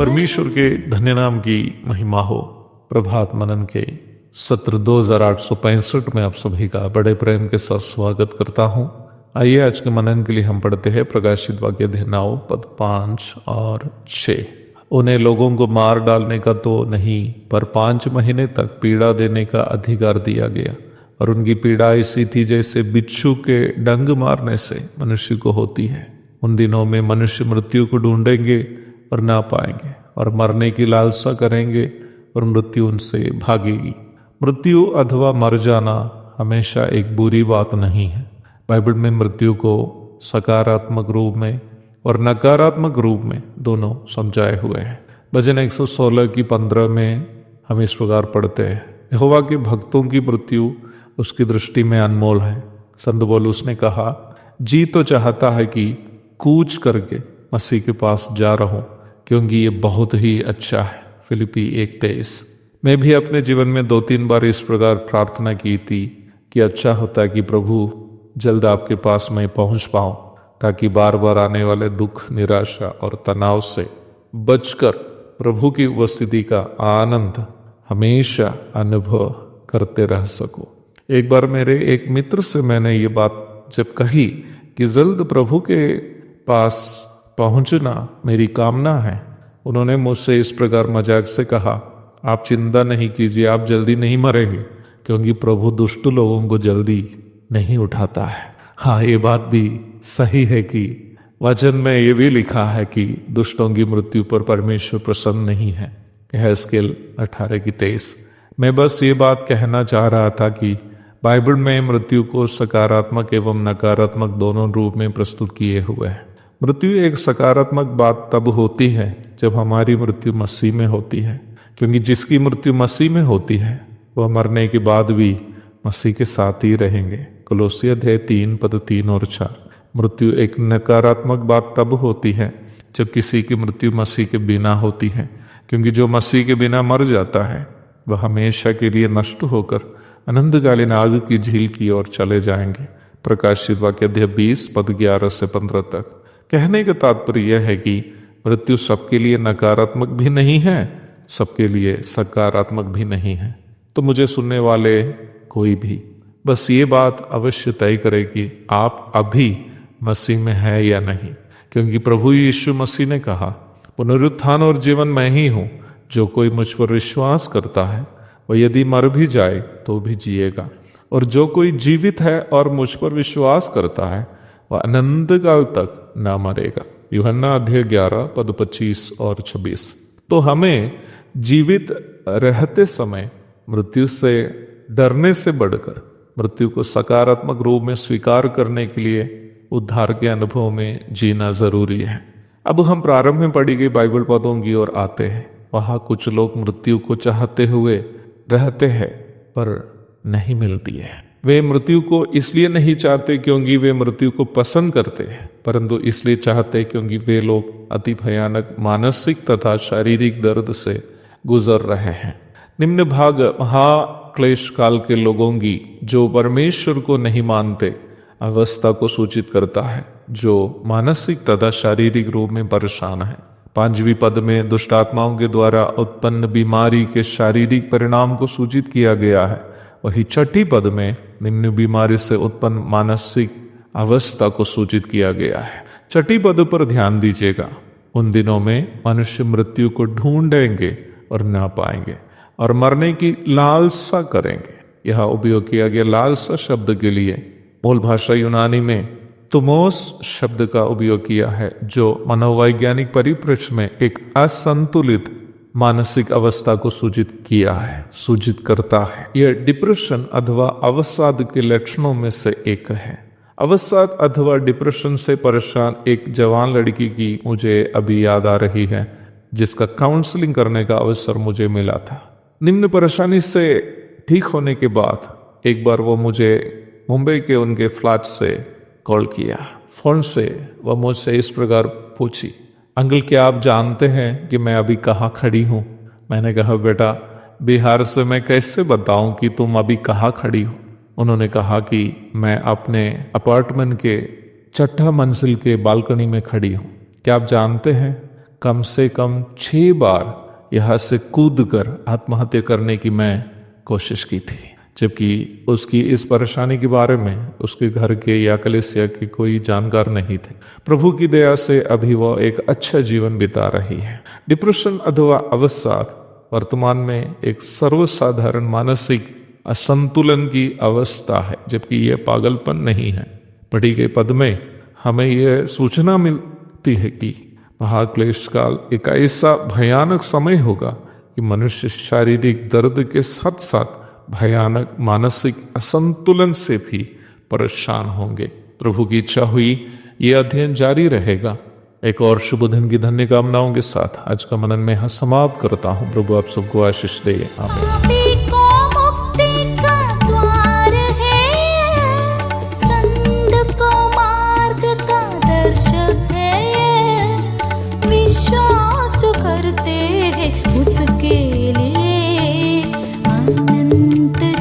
परमेश्वर के धन्य नाम की महिमा हो। प्रभात मनन के सत्र 2865 में आप सभी का बड़े प्रेम के साथ स्वागत करता हूं। आइए आज के मनन के लिए हम पढ़ते हैं प्रकाशित वाक्य अध्याय 9 पद 5 और 6। उन्हें लोगों को मार डालने का तो नहीं, पर 5 महीने तक पीड़ा देने का अधिकार दिया गया, और उनकी पीड़ा ऐसी थी जैसे बिच्छू के डंग मारने से मनुष्य को होती है। उन दिनों में मनुष्य मृत्यु को ढूंढेंगे और ना पाएंगे, और मरने की लालसा करेंगे और मृत्यु उनसे भागेगी। मृत्यु अथवा मर जाना हमेशा एक बुरी बात नहीं है। बाइबल में मृत्यु को सकारात्मक रूप में और नकारात्मक रूप में दोनों समझाए हुए हैं। भजन 116 की 15 में हम इस प्रकार पढ़ते हैं, यहोवा के भक्तों की मृत्यु उसकी दृष्टि में अनमोल है। संत पौलुस ने कहा, जी तो चाहता है कि कूच करके मसीह के पास जा रहूं, क्योंकि ये बहुत ही अच्छा है। फिलिपी 1:23। मैं भी अपने जीवन में 2-3 बार इस प्रकार प्रार्थना की थी कि अच्छा होता कि प्रभु जल्द आपके पास मैं पहुंच पाऊं, ताकि बार बार आने वाले दुख, निराशा और तनाव से बचकर प्रभु की उपस्थिति का आनंद हमेशा अनुभव करते रह सकूं। एक बार मेरे एक मित्र से मैंने ये बात जब कही कि जल्द प्रभु के पास पहुंचना मेरी कामना है, उन्होंने मुझसे इस प्रकार मजाक से कहा, आप चिंता नहीं कीजिए, आप जल्दी नहीं मरेंगे, क्योंकि प्रभु दुष्ट लोगों को जल्दी नहीं उठाता है। हाँ, ये बात भी सही है कि वचन में ये भी लिखा है कि दुष्टों की मृत्यु पर परमेश्वर प्रसन्न नहीं है। यहेजकेल 18:23। मैं बस ये बात कहना चाह रहा था कि बाइबल में मृत्यु को सकारात्मक एवं नकारात्मक दोनों रूप में प्रस्तुत किए हुए हैं। मृत्यु एक सकारात्मक बात तब होती है जब हमारी मृत्यु मसीह में होती है, क्योंकि जिसकी मृत्यु मसीह में होती है वह मरने के बाद भी मसीह के साथ ही रहेंगे। कोलोसी अध्याय 3 पद 3 और 4। मृत्यु एक नकारात्मक बात तब होती है जब किसी की मृत्यु मसीह के बिना होती है, क्योंकि जो मसीह के बिना मर जाता है वह हमेशा के लिए नष्ट होकर अनंतकालीन आग की झील की ओर चले जाएंगे। प्रकाशित वाक्य अध्याय 20 पद 11 से 15 तक। कहने का तात्पर्य यह है कि मृत्यु सबके लिए नकारात्मक भी नहीं है, सबके लिए सकारात्मक भी नहीं है। तो मुझे सुनने वाले कोई भी बस ये बात अवश्य तय करे कि आप अभी मसीह में है या नहीं, क्योंकि प्रभु यीशु मसीह ने कहा, पुनरुत्थान और जीवन मैं ही हूं, जो कोई मुझ पर विश्वास करता है वह यदि मर भी जाए तो भी जिएगा, और जो कोई जीवित है और मुझ पर विश्वास करता है वह अनंत काल तक ना मरेगा। यूहन्ना अध्याय 11 पद 25 और 26। तो हमें जीवित रहते समय मृत्यु से डरने से बढ़कर मृत्यु को सकारात्मक रूप में स्वीकार करने के लिए उद्धार के अनुभव में जीना जरूरी है। अब हम प्रारंभ में पढ़ी गई बाइबल पदों की ओर आते हैं। वहां कुछ लोग मृत्यु को चाहते हुए रहते हैं पर नहीं मिलती है। वे मृत्यु को इसलिए नहीं चाहते क्योंकि वे मृत्यु को पसंद करते हैं, परंतु इसलिए चाहते क्योंकि वे लोग अति भयानक मानसिक तथा शारीरिक दर्द से गुजर रहे हैं। निम्न भाग महाक्लेश काल के लोगों की, जो परमेश्वर को नहीं मानते, अवस्था को सूचित करता है, जो मानसिक तथा शारीरिक रूप में परेशान है। 5वीं पद में दुष्ट आत्माओं के द्वारा उत्पन्न बीमारी के शारीरिक परिणाम को सूचित किया गया है। वही 6ठी पद में निम्न बीमारी से उत्पन्न मानसिक अवस्था को सूचित किया गया है। 6ठी पद पर ध्यान दीजिएगा। उन दिनों में मनुष्य मृत्यु को ढूंढेंगे और ना पाएंगे और मरने की लालसा करेंगे। यह उपयोग किया गया लालसा शब्द के लिए मूल भाषा यूनानी में तुमोस शब्द का उपयोग किया है, जो मनोवैज्ञानिक परिप्रेक्ष्य में एक असंतुलित मानसिक अवस्था को सूचित करता है। यह डिप्रेशन अथवा अवसाद के लक्षणों में से एक है। अवसाद अथवा डिप्रेशन से परेशान एक जवान लड़की की मुझे अभी याद आ रही है, जिसका काउंसलिंग करने का अवसर मुझे मिला था। निम्न परेशानी से ठीक होने के बाद एक बार वो मुझे मुंबई के उनके फ्लैट से कॉल किया। फोन से वह मुझसे इस प्रकार पूछी, अंकल क्या आप जानते हैं कि मैं अभी कहाँ खड़ी हूँ? मैंने कहा, बेटा बिहार से मैं कैसे बताऊं कि तुम अभी कहाँ खड़ी हो? उन्होंने कहा कि मैं अपने अपार्टमेंट के 6ठी मंजिल के बालकनी में खड़ी हूँ। क्या आप जानते हैं कम से कम 6 बार यहाँ से कूदकर आत्महत्या करने की मैं कोशिश की थी, जबकि उसकी इस परेशानी के बारे में उसके घर के या कलीसिया के कोई जानकार नहीं थे। प्रभु की दया से अभी वह एक अच्छा जीवन बिता रही है। डिप्रेशन अथवा अवसाद वर्तमान में एक सर्वसाधारण मानसिक असंतुलन की अवस्था है, जबकि यह पागलपन नहीं है। पढ़ी गई पद में हमें यह सूचना मिलती है कि महाक्लेश काल एक ऐसा भयानक समय होगा कि मनुष्य शारीरिक दर्द के साथ साथ भयानक मानसिक असंतुलन से भी परेशान होंगे। प्रभु की इच्छा हुई ये अध्ययन जारी रहेगा। एक और शुभ दिन की धन्य कामनाओं के साथ आज का मनन में यहाँ समाप्त करता हूँ। प्रभु आप सबको आशीष दे। आमीन।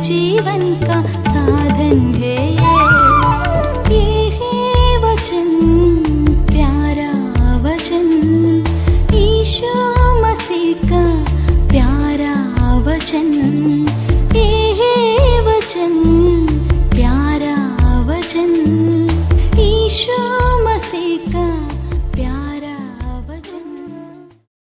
जीवन का साधन है ये है वचन, प्यारा वचन, यीशु मसीह का प्यारा वचन। ये है वचन, प्यारा वचन, यीशु